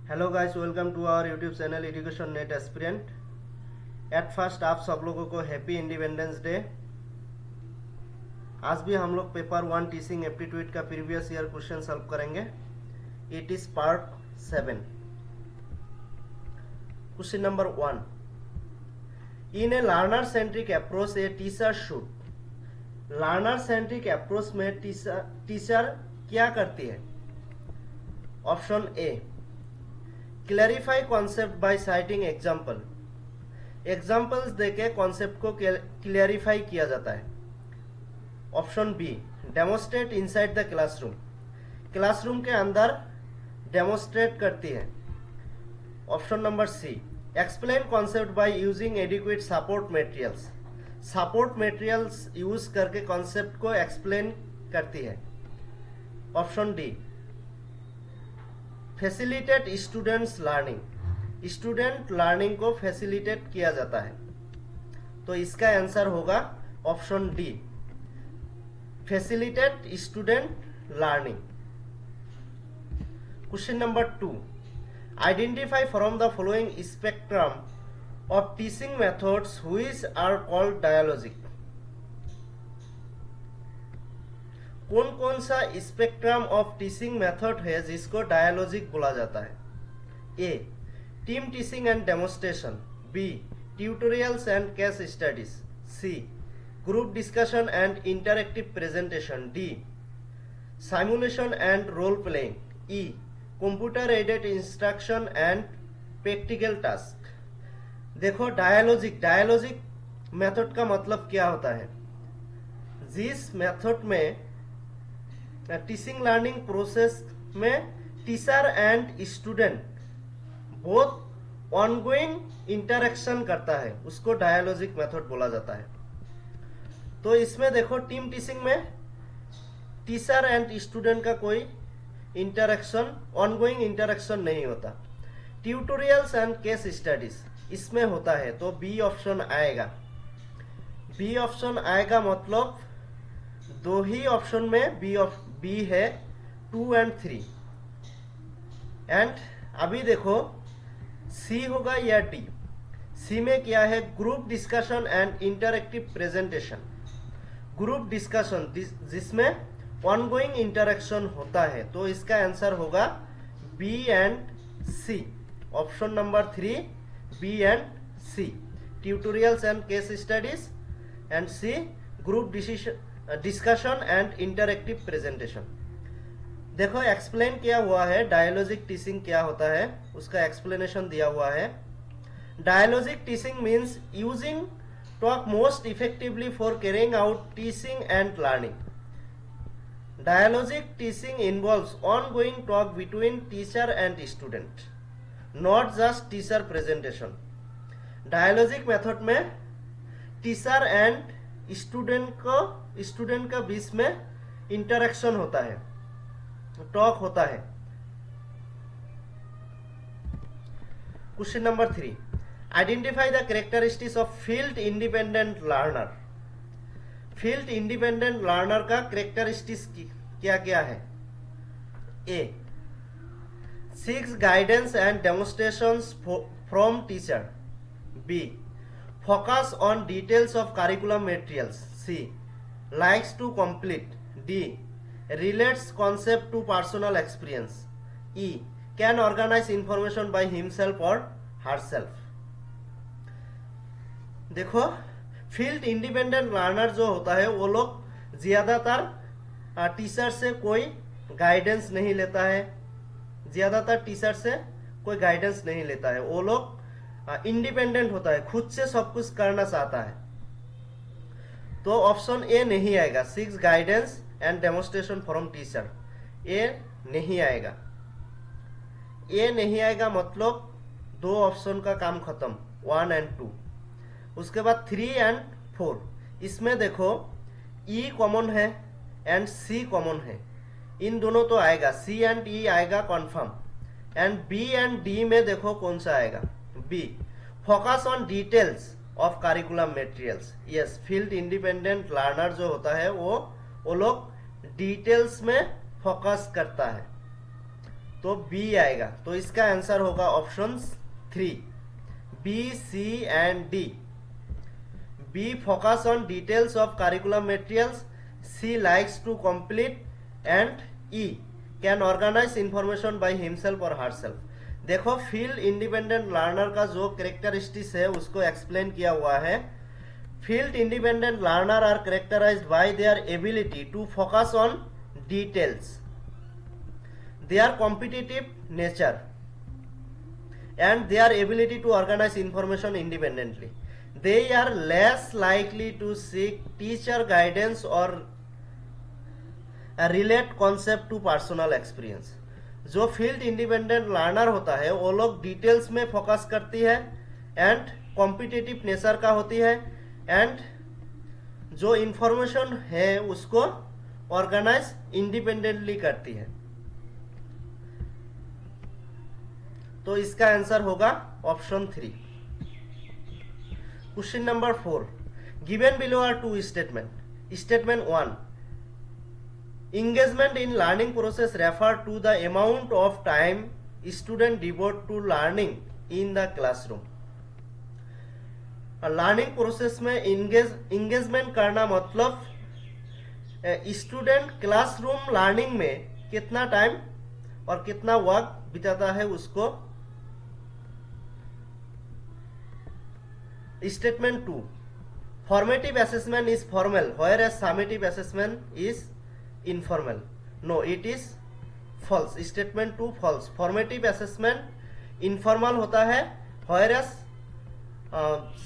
Hello guys, welcome to our YouTube channel education net aspirant. At first आप सब लोगों को हैप्पी इंडिपेंडेंस डे। आज भी हम लोग पेपर 1 टीचिंग एप्टीट्यूड का प्रीवियस ईयर क्वेश्चन सॉल्व करेंगे। It is part 7। Question number 1। In a learner centric approach a teacher should. Learner centric approach में टीचर क्या करती है? Option A, clarify concept by citing example. Examples देके concept को clarify किया जाता है। Option B, demonstrate inside the classroom. Classroom के अंदर डेमोस्ट्रेट करती है। Option number C, explain concept by using adequate support materials. Support materials use करके कॉन्सेप्ट को एक्सप्लेन करती है। Option D, facilitate students learning. Student learning को फैसिलिटेट किया जाता है। तो इसका आंसर होगा option D, facilitate student learning. Question number 2। Identify from the following spectrum of teaching methods which are called dialogic. कौन कौन सा स्पेक्ट्रम ऑफ टीचिंग मेथड है जिसको डायलॉजिक बोला जाता है? A, team teaching and demonstration. B, tutorials and case studies. C, group discussion and interactive presentation. D, simulation and role playing. E, computer aided instruction and practical task. देखो, dialogic method का मतलब क्या होता है? जिस मेथड में teaching learning process में teacher and student both ongoing interaction करता है, उसको डायलॉजिक मेथड बोला जाता है। तो इसमें देखो, टीम टीचिंग में टीचर एंड स्टूडेंट का कोई इंटरेक्शन, ऑनगोइंग इंटरेक्शन नहीं होता। ट्यूटोरियल्स एंड केस स्टडीज इसमें होता है, तो बी ऑप्शन आएगा। बी ऑप्शन आएगा, मतलब दो ही ऑप्शन में बी है, 2 एंड 3। एंड अभी देखो, सी होगा या डी। सी में क्या है? Group discussion and interactive presentation. Group discussion जिसमें ऑनगोइंग इंटरेक्शन होता है, तो इसका आंसर होगा B and C. Option number 3, B and C, tutorials and case studies, and C, group discussion and interactive presentation. देखो, एक्सप्लेन किया हुआ है डायलॉजिक टीचिंग क्या होता है, उसका एक्सप्लेनेशन दिया हुआ है। Dialogic teaching means using talk most effectively for carrying out teaching and learning. Dialogic teaching involves ongoing talk between teacher and student, not just teacher presentation. Dialogic method में teacher and student का बीच में interaction होता है, talk होता है। Question number 3। Identify the characteristics of field independent learner. Field independent learner का characteristics क्या क्या है? A, seeks guidance and demonstrations from teacher. B, focus on details of curriculum materials. C, likes to complete. D, relates concept to personal experience. E, can organize information by himself or herself. देखो, field independent learner जो होता है, वो लोग ज्यादातर teacher से कोई guidance नहीं लेता है। ज्यादातर टीचर से कोई गाइडेंस नहीं लेता है। वो लोग इंडिपेंडेंट होता है, खुद से सब कुछ करना चाहता है। तो ऑप्शन ए नहीं आएगा, seeks guidance and demonstration from teacher. A नहीं आएगा। ए नहीं आएगा, मतलब दो ऑप्शन का काम खत्म, 1 एंड 2। उसके बाद 3 एंड 4। इसमें देखो, ई कॉमन है एंड सी कॉमन है, इन दोनों तो आएगा, सी एंड ई आएगा confirm. And B and D में देखो कौन सा आएगा? B, focus on details of curriculum materials. Yes, field independent learner जो होता है वो लोग डिटेल्स में फोकस करता है। तो बी आएगा। तो इसका आंसर होगा option 3, B, C and D. B focus on details of curriculum materials, C likes to complete and E can organise information by himself और हरसेल्फ। देखो फील्ड इंडिपेंडेंट लर्नर का जो कैरेक्टरिस्टिक्स है उसको एक्सप्लेन किया हुआ है। Field independent learner are characterised by their ability to focus on details, their competitive nature and their ability to organize information independently. They are less likely to seek teacher guidance or relate concept to personal experience. जो field independent learner होता है वो लोग details में focus करती है and competitive nature का होती है एंड जो इंफॉर्मेशन है उसको ऑर्गेनाइज इंडिपेंडेंटली करती है। तो इसका आंसर होगा option 3। Question number 4, given below are two statement. Statement 1, engagement in learning process refer to the amount of time student devote to learning in the classroom। Learning process में engagement करना मतलब student classroom learning में कितना time और कितना वक्त बिताता है उसको। Statement 2, formative assessment is formal whereas summative assessment is informal. No, it is false. Statement 2 false. Formative assessment informal होता है whereas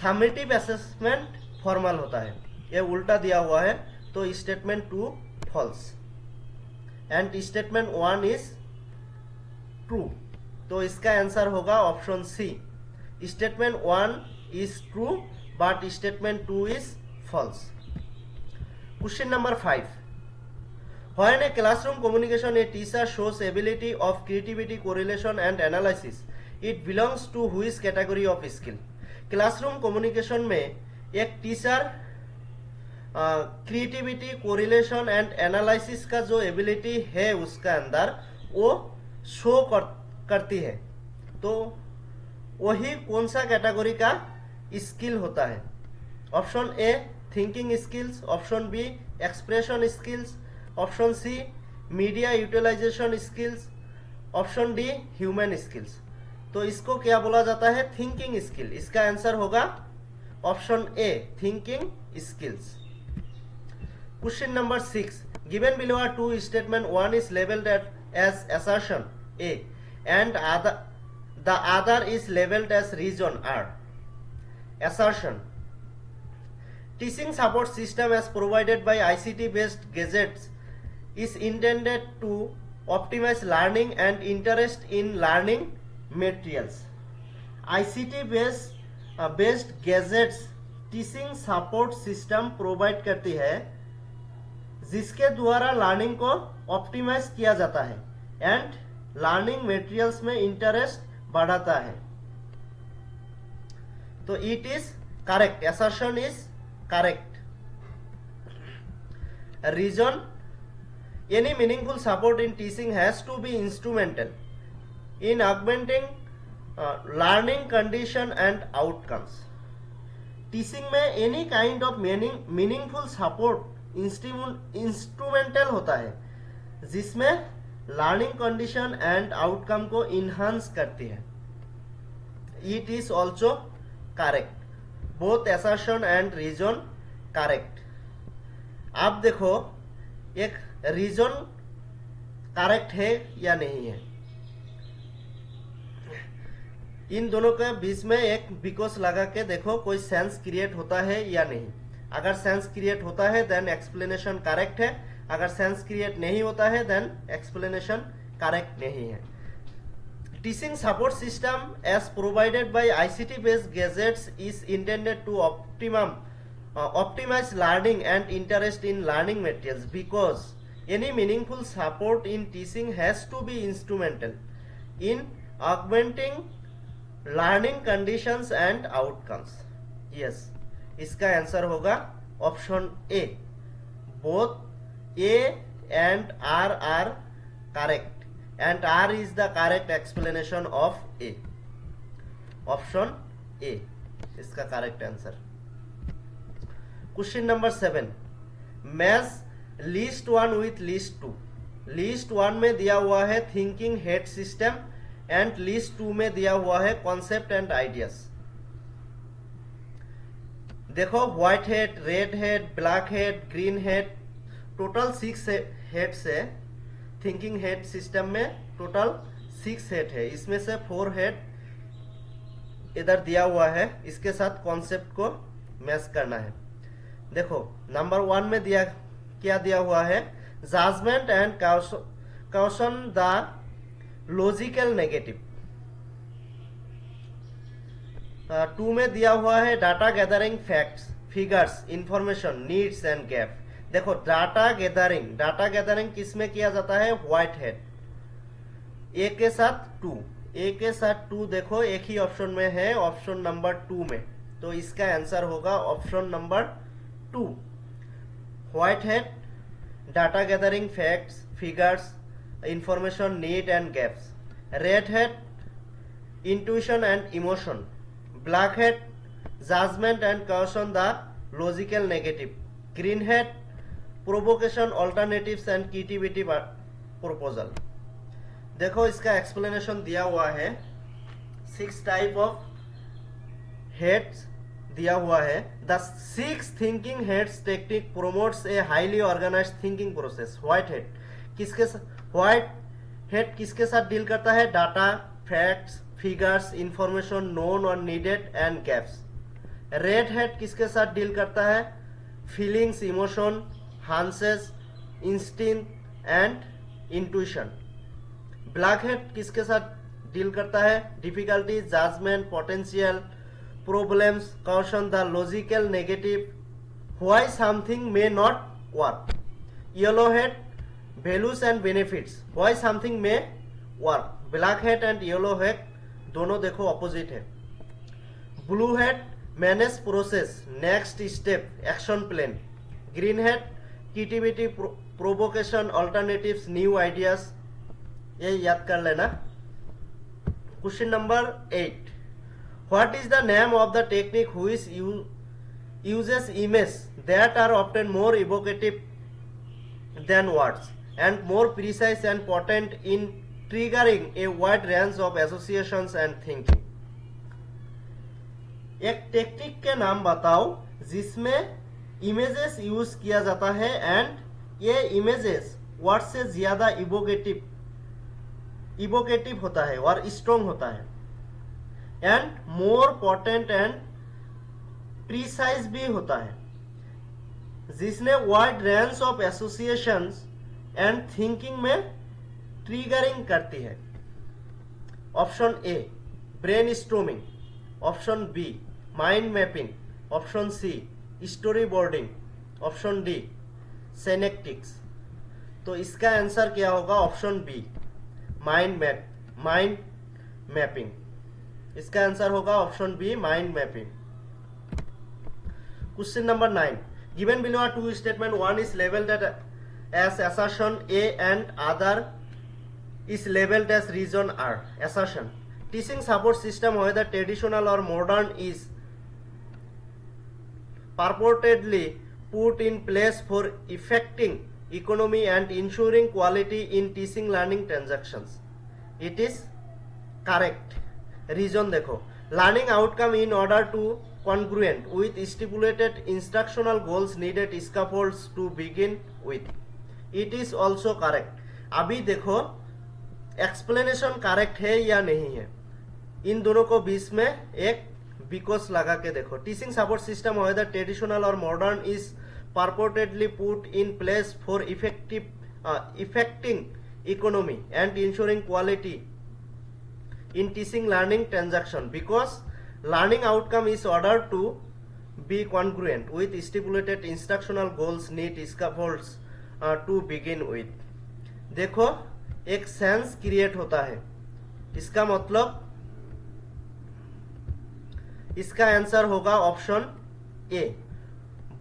summative assessment formal होता है। ये उल्टा दिया हुआ है। तो statement 2 false and statement 1 is true. तो इसका आंसर होगा option C. Statement 1 is true but statement 2 is false। Question number 5, when a classroom communication a teacher shows ability of creativity, correlation and analysis, it belongs to which category of skill। Classroom communication में एक teacher creativity, correlation and analysis का जो ability है उसका अंदर वो show करती है, तो वही कौन सा कैटेगरी का स्किल होता है। Option A thinking skills, option B expression skills, option C media utilisation skills, option D human skills. तो इसको क्या बोला जाता है? Thinking skill. इसका आंसर होगा option A thinking skills. Question number 6, given below are two statement, one is labelled as assertion A and the other is labeled as reason R। Assertion: teaching support system as provided by ICT based gadgets is intended to optimize learning and interest in learning materials। ICT based gadgets teaching support system provide करती है जिसके द्वारा learning को optimise किया जाता है and learning materials में interest बढ़ाता है। तो it is correct, assertion is correct. Reason: any meaningful support in teaching has to be instrumental in augmenting learning condition and outcomes. Teaching में any kind of meaningful support instrumental होता है जिसमें learning condition and outcome को enhance करती है। It is also correct, both assertion and reason correct. आप देखो एक रीजन करेक्ट है या नहीं है, इन दोनों के बीच में एक बिकॉज लगा के देखो कोई सेंस क्रिएट होता है या नहीं। अगर सेंस क्रिएट होता है देन एक्सप्लेनेशन करेक्ट है, अगर सेंस क्रिएट नहीं होता है देन एक्सप्लेनेशन करेक्ट नहीं है। Teaching support system as provided by ICT based gadgets is intended to optimize learning and interest in learning materials because any meaningful support in teaching has to be instrumental in augmenting learning conditions and outcomes। yes, इसका answer होगा option A, both A and R correct. and R is the correct explanation of A. Option A इसका correct answer. Question number 7. Match list 1 with list 2. List 1 में दिया हुआ है thinking head system and list 2 में दिया हुआ है concept and ideas. देखो white head, red head, black head, green head, total 6 head से थिंकिंग हेड सिस्टम में टोटल 6 हेड है. इसमें से 4 हेड इधर दिया हुआ है, इसके साथ कॉन्सेप्ट को मैच करना है. देखो नंबर 1 में क्या दिया हुआ है, judgement and caution the logical negative. 2 में दिया हुआ है data gathering facts, figures, information, needs and gap. देखो डाटा गैदरिंग किस में किया जाता है, व्हाइट हेड. ए के साथ 2 देखो एक ही ऑप्शन में है, ऑप्शन नंबर 2 में. तो इसका आंसर होगा option number 2. White head, data gathering facts, figures, information, need and gaps. Red head, intuition and emotion. Black head, judgment and caution the logical negative. Green head, provocation, alternatives and creativity proposal. देखो इसका explanation दिया हुआ है. 6 type of heads दिया हुआ है. The 6 thinking heads technique promotes a highly organized thinking process. White head किसके साथ डील करता है, data, facts, figures, information, known और needed and gaps. Red head किसके साथ डील करता है, feelings, emotion, hunches, instinct and intuition. Black head किसके साथ डील करता है, difficulty, judgement, potential, problems, caution the logical negative, why something may not work. Yellow head, values and benefits, why something may work. Black head and yellow head दोनों देखो opposite है. Blue head, manage process, next step, action plan. Green head, creativity, provocation, alternatives, new ideas. ये याद कर लेना. Question number 8. What is the name of the technique which uses images that are often more evocative than words and more precise and potent in triggering a wide range of associations and thinking. एक technique के नाम बताओ जिसमें images use किया जाता है and ये images word से ज्यादा इवोकेटिव होता है और स्ट्रॉन्ग होता है and more potent and precise भी होता है, जिसने wide range of associations and thinking में ट्रिगरिंग करती है. Option A brainstorming, option B mind mapping, option C storyboarding, option D synectics. तो इसका आंसर क्या होगा, ऑप्शन बी माइंड मैपिंग. इसका आंसर होगा option B mind mapping. Question number 9. Given below are 2 statement, one is labeled as assertion A and other is labeled as reason R. Assertion: teaching support system, whether traditional or modern, is purportedly put in place for effecting economy and ensuring quality in teaching learning transactions. It is correct. Reason देखो, learning outcome in order to congruent with stipulated instructional goals needed scaffolds to begin with. It is also correct. अभी देखो explanation correct है या नहीं है, इन दोनों को बीच में एक बिकॉज लगा के देखो. Teaching support system whether traditional और modern is purportedly put in place for effecting economy and ensuring quality in teaching learning transaction, because learning outcome is ordered to be congruent with stipulated instructional goals need scaffolds to begin with. देखो एक sense create होता है, इसका मतलब इसका answer होगा option A.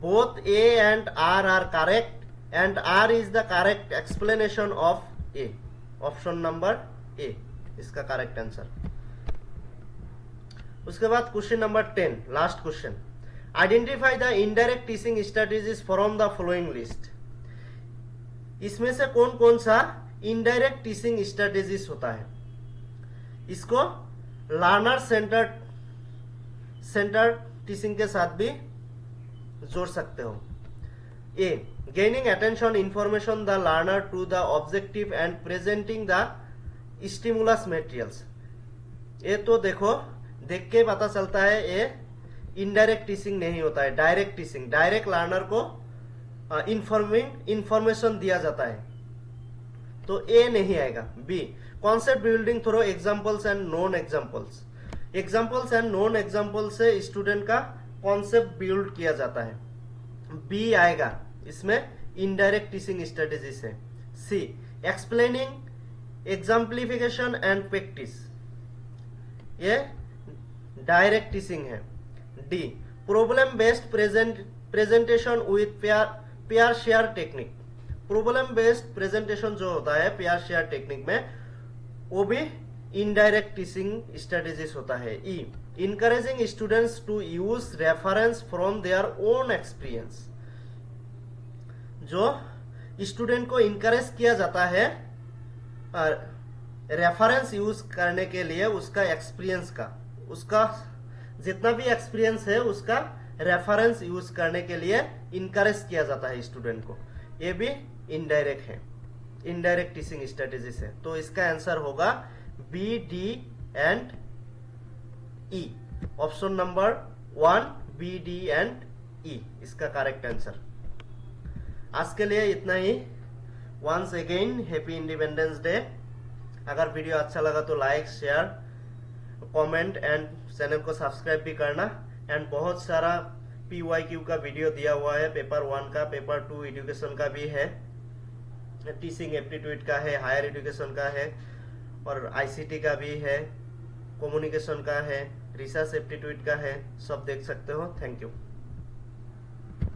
Both A and R correct and R is the correct explanation of A. Option number A इसका correct answer. उसके बाद question number 10, last question. Identify the indirect teaching strategies from the following list. इसमें से कौन कौन सा indirect teaching strategies होता है? इसको लर्नर सेंटर टीचिंग के साथ भी जोड़ सकते हो। A, gaining attention information the learner to the objective and presenting the stimulus materials. ये तो देखो, देख के पता चलता है ये इनडायरेक्ट टीचिंग नहीं होता है, डायरेक्ट टीचिंग। डायरेक्ट लर्नर को इंफॉर्मेशन दिया जाता है, तो ए नहीं आएगा। B, concept building through examples and non examples. Examples and non example से स्टूडेंट का कॉन्सेप्ट बिल्ड किया जाता है, बी आएगा इसमें इनडायरेक्ट टीचिंग स्ट्रेटेजी से। सी, एक्सप्लेनिंग एग्जाम्पलिफिकेशन एंड प्रैक्टिस, ये डायरेक्ट टीचिंग है। D, problem based presentation with pair share technique. Problem based presentation जो होता है पेयर शेयर टेक्निक में, वो भी इनडायरेक्ट टीचिंग स्ट्रेटेजीज होता है। E, encouraging students to use reference from their own experience. जो स्टूडेंट को इनकरेज किया जाता है रेफरेंस यूज करने के लिए, उसका एक्सपीरियंस का, उसका जितना भी एक्सपीरियंस है उसका रेफरेंस यूज करने के लिए इनकरेज किया जाता है स्टूडेंट को। ये भी इनडायरेक्ट है, इनडायरेक्ट टीचिंग स्ट्रेटेजी से। तो इसका आंसर होगा B, D and E. Option number 1 B, D and E इसका करेक्ट आंसर। आज के लिए इतना ही। Once again happy Independence Day. अगर वीडियो अच्छा लगा तो like, share, comment and channel को सब्सक्राइब भी करना। एंड बहुत सारा PYQ का वीडियो दिया हुआ है, पेपर 1 का, पेपर 2 एजुकेशन का भी है, टीचिंग एप्टीट्यूड का है, हायर एजुकेशन का है, और ICT का भी है, कम्युनिकेशन का है, रिसर्च एप्टीट्यूड का है। सब देख सकते हो। Thank you.